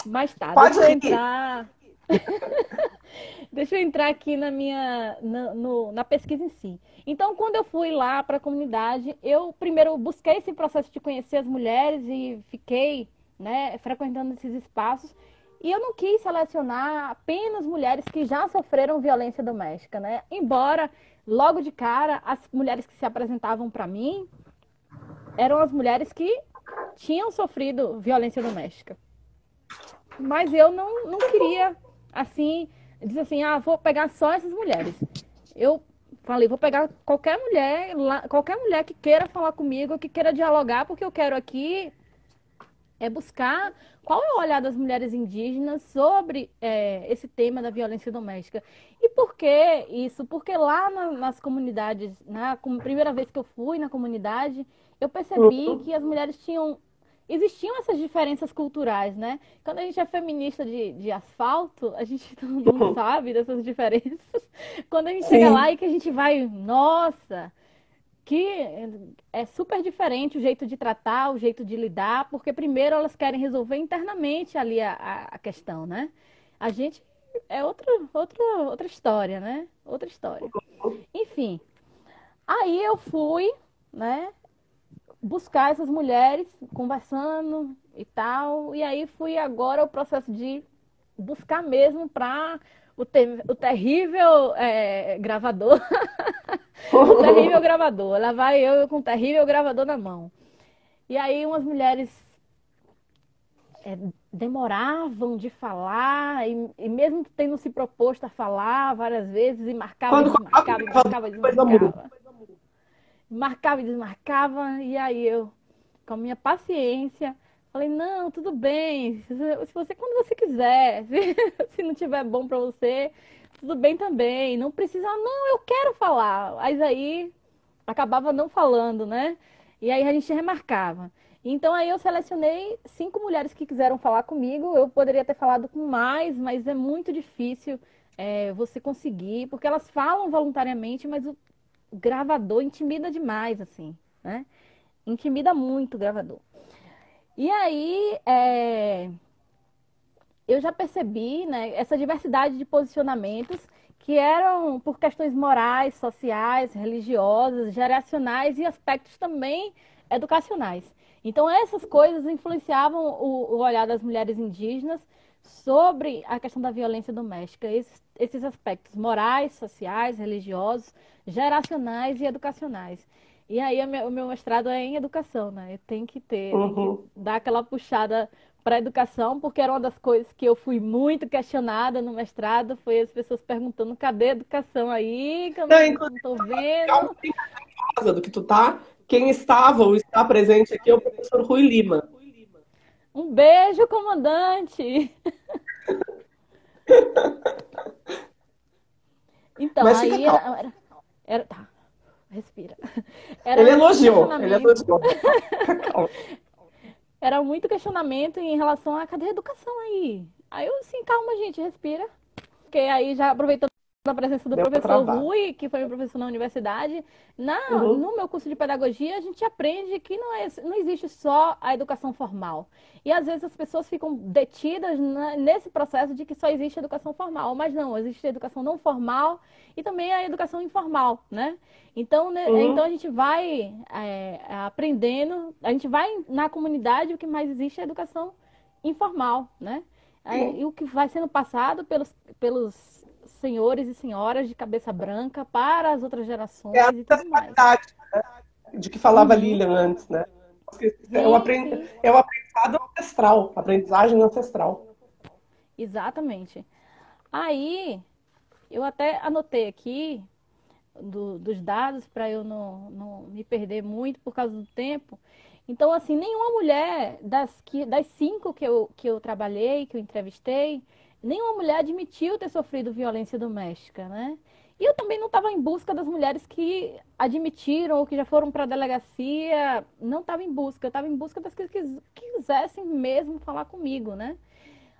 Mas tá, pode deixa eu entrar... Deixa eu entrar aqui na pesquisa em si. Então, quando eu fui lá para a comunidade, eu primeiro busquei esse processo de conhecer as mulheres e fiquei, né, frequentando esses espaços. E eu não quis selecionar apenas mulheres que já sofreram violência doméstica, né? Embora, logo de cara, as mulheres que se apresentavam para mim eram as mulheres que tinham sofrido violência doméstica. Mas eu não queria, assim, dizer assim, vou pegar só essas mulheres. Eu falei, vou pegar qualquer mulher que queira falar comigo, que queira dialogar, porque eu quero aqui buscar qual é o olhar das mulheres indígenas sobre esse tema da violência doméstica. E por que isso? Porque lá nas comunidades, primeira vez que eu fui na comunidade, eu percebi que as mulheres existiam essas diferenças culturais, né? Quando a gente é feminista de asfalto, a gente não sabe dessas diferenças. Quando a gente chega lá e que a gente vai, nossa, que é super diferente o jeito de tratar, o jeito de lidar, porque primeiro elas querem resolver internamente ali a questão, né? A gente é outra história, né? Outra história. Enfim, aí eu fui, né, buscar essas mulheres, conversando e tal, e aí fui agora o processo de buscar mesmo para o terrível gravador. O terrível gravador. Lá vai eu com o terrível gravador na mão. E aí umas mulheres demoravam de falar, e mesmo tendo se proposto a falar várias vezes, e marcava e desmarcava, e aí eu, com a minha paciência, falei, não, tudo bem, se você, quando você quiser, se não tiver bom para você, tudo bem também, não precisa, não, eu quero falar. Mas aí acabava não falando, né? E aí a gente remarcava. Então aí eu selecionei 5 mulheres que quiseram falar comigo. Eu poderia ter falado com mais, mas é muito difícil você conseguir, porque elas falam voluntariamente, mas o gravador intimida demais, assim, né? Intimida muito o gravador. E aí, eu já percebi, né, essa diversidade de posicionamentos que eram por questões morais, sociais, religiosas, geracionais e aspectos também educacionais. Então, essas coisas influenciavam o olhar das mulheres indígenas sobre a questão da violência doméstica, esses aspectos morais, sociais, religiosos, geracionais e educacionais. E aí, o meu mestrado é em educação, né? Eu tenho que dar aquela puxada para a educação, porque era uma das coisas que eu fui muito questionada no mestrado, foi as pessoas perguntando, cadê a educação aí, que eu não estou vendo. Do que tu tá, quem estava ou está presente aqui é o professor Rui Lima. Um beijo, comandante! Então, mas aí tá, respira. Ele elogiou. Era muito questionamento em relação a cadê a educação aí? Aí eu assim, calma, gente, respira. Porque aí já aproveitando a presença do professor Rui, que foi meu professor na universidade, no meu curso de pedagogia, a gente aprende que não existe só a educação formal. E às vezes as pessoas ficam detidas nesse processo de que só existe a educação formal. Mas não, existe a educação não formal e também a educação informal, né? Então, então a gente vai aprendendo, a gente vai na comunidade, o que mais existe é a educação informal, né? E o que vai sendo passado pelos senhores e senhoras de cabeça branca para as outras gerações e tudo mais. Né? De que falava Lilian antes, né? É o aprendizado ancestral, aprendizagem ancestral. Exatamente. Aí, eu até anotei aqui dos dados para eu não me perder muito por causa do tempo. Então, assim, nenhuma mulher das 5 que eu trabalhei, que eu entrevistei, nenhuma mulher admitiu ter sofrido violência doméstica, né? E eu também não estava em busca das mulheres que admitiram ou que já foram para a delegacia. Não estava em busca, eu estava em busca das que quisessem mesmo falar comigo, né?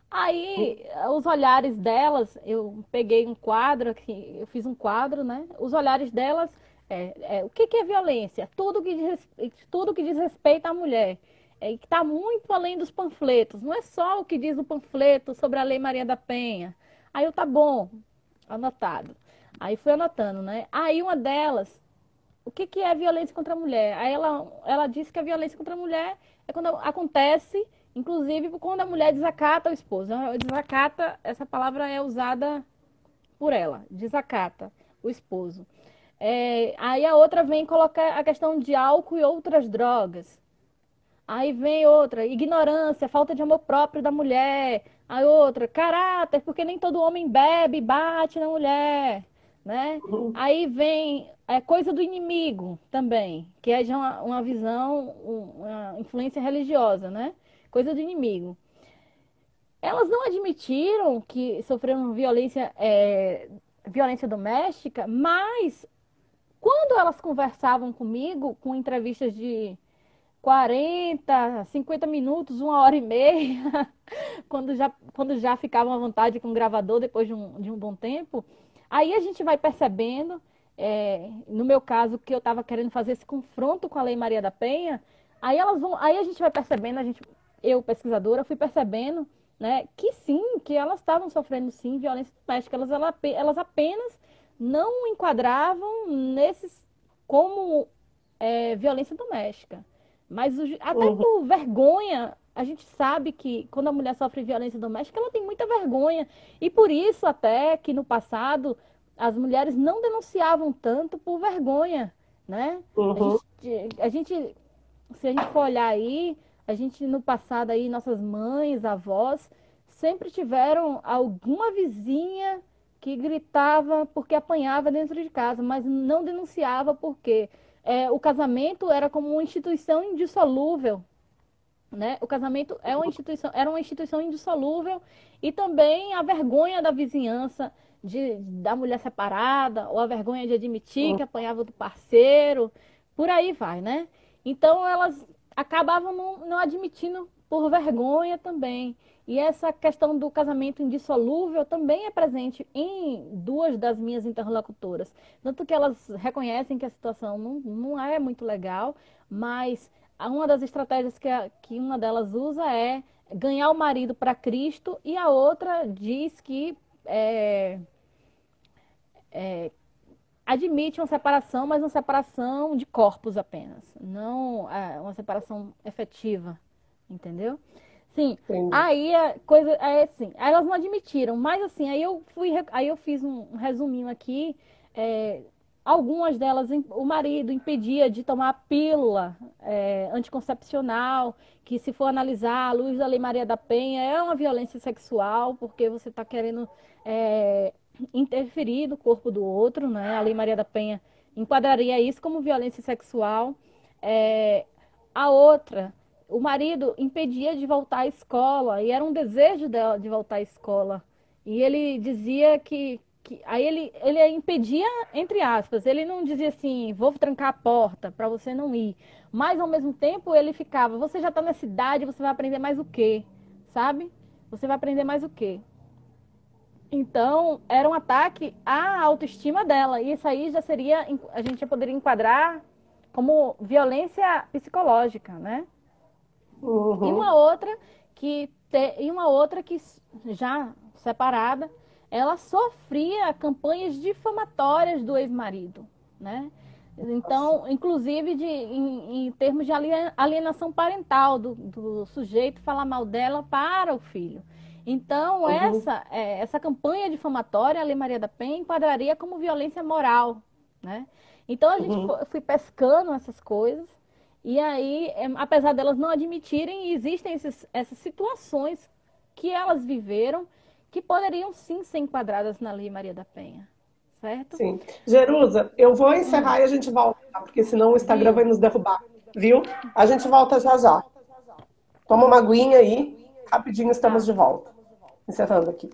Aí, os olhares delas, eu peguei um quadro aqui, eu fiz um quadro, né? Os olhares delas, o que é violência? Tudo que diz respeito à mulher. Que está muito além dos panfletos. Não é só o que diz o panfleto sobre a Lei Maria da Penha. Aí eu, tá bom, anotado. Aí fui anotando, né? Aí uma delas, o que é violência contra a mulher? Aí ela disse que a violência contra a mulher é quando acontece, inclusive, quando a mulher desacata o esposo. Desacata, essa palavra é usada por ela, desacata o esposo. Aí a outra vem colocar a questão de álcool e outras drogas. Aí vem outra, ignorância, falta de amor próprio da mulher. Aí outra, caráter, porque nem todo homem bebe, bate na mulher, né? Aí vem coisa do inimigo também, que é já uma visão, uma influência religiosa, né? Coisa do inimigo. Elas não admitiram que sofreram violência doméstica, mas quando elas conversavam comigo, com entrevistas de 40, 50 minutos, 1h30, quando já ficavam à vontade com o gravador depois de um bom tempo, aí a gente vai percebendo, no meu caso, que eu estava querendo fazer esse confronto com a Lei Maria da Penha, aí a gente vai percebendo, eu, pesquisadora, fui percebendo, né, que sim, que elas estavam sofrendo sim violência doméstica, elas apenas não enquadravam nesses como violência doméstica. Mas até por vergonha, a gente sabe que quando a mulher sofre violência doméstica, ela tem muita vergonha. E por isso até que no passado as mulheres não denunciavam tanto por vergonha, né? Se a gente for olhar aí, a gente no passado aí, nossas mães, avós, sempre tiveram alguma vizinha que gritava porque apanhava dentro de casa, mas não denunciava porque o casamento era como uma instituição indissolúvel, né? O casamento era uma instituição indissolúvel e também a vergonha da vizinhança da mulher separada ou a vergonha de admitir que apanhava do parceiro, por aí vai, né? Então, elas acabavam não admitindo por vergonha também. E essa questão do casamento indissolúvel também é presente em duas das minhas interlocutoras. Tanto que elas reconhecem que a situação não é muito legal, mas uma das estratégias que uma delas usa é ganhar o marido para Cristo, e a outra diz que admite uma separação, mas uma separação de corpos apenas, não uma separação efetiva, entendeu? Sim, Entendi. aí a coisa é assim, aí elas não admitiram, mas assim, aí eu fiz um resuminho aqui, algumas delas, o marido impedia de tomar a pílula anticoncepcional, que se for analisar à luz da Lei Maria da Penha, é uma violência sexual, porque você está querendo interferir no corpo do outro, né? A Lei Maria da Penha enquadraria isso como violência sexual. A outra, o marido impedia de voltar à escola, e era um desejo dela de voltar à escola. E ele dizia aí ele impedia, entre aspas, ele não dizia assim, vou trancar a porta para você não ir. Mas, ao mesmo tempo, ele ficava, você já está nessa idade, você vai aprender mais o quê? Sabe? Você vai aprender mais o quê? Então, era um ataque à autoestima dela. E isso aí já seria, a gente já poderia enquadrar como violência psicológica, né? Uhum. E uma outra que já separada, ela sofria campanhas difamatórias do ex-marido, né? Então, inclusive em termos de alienação parental do sujeito falar mal dela para o filho. Então, essa campanha difamatória, a Lei Maria da Penha, enquadraria como violência moral, né? Então, a gente foi pescando essas coisas, e aí, apesar delas não admitirem, existem essas situações que elas viveram que poderiam sim ser enquadradas na Lei Maria da Penha, certo? Sim. Jerusa, eu vou encerrar e a gente volta, tá? Porque senão o Instagram vai nos derrubar, viu? A gente volta já já. Toma uma aguinha aí, rapidinho estamos de volta. Encerrando aqui.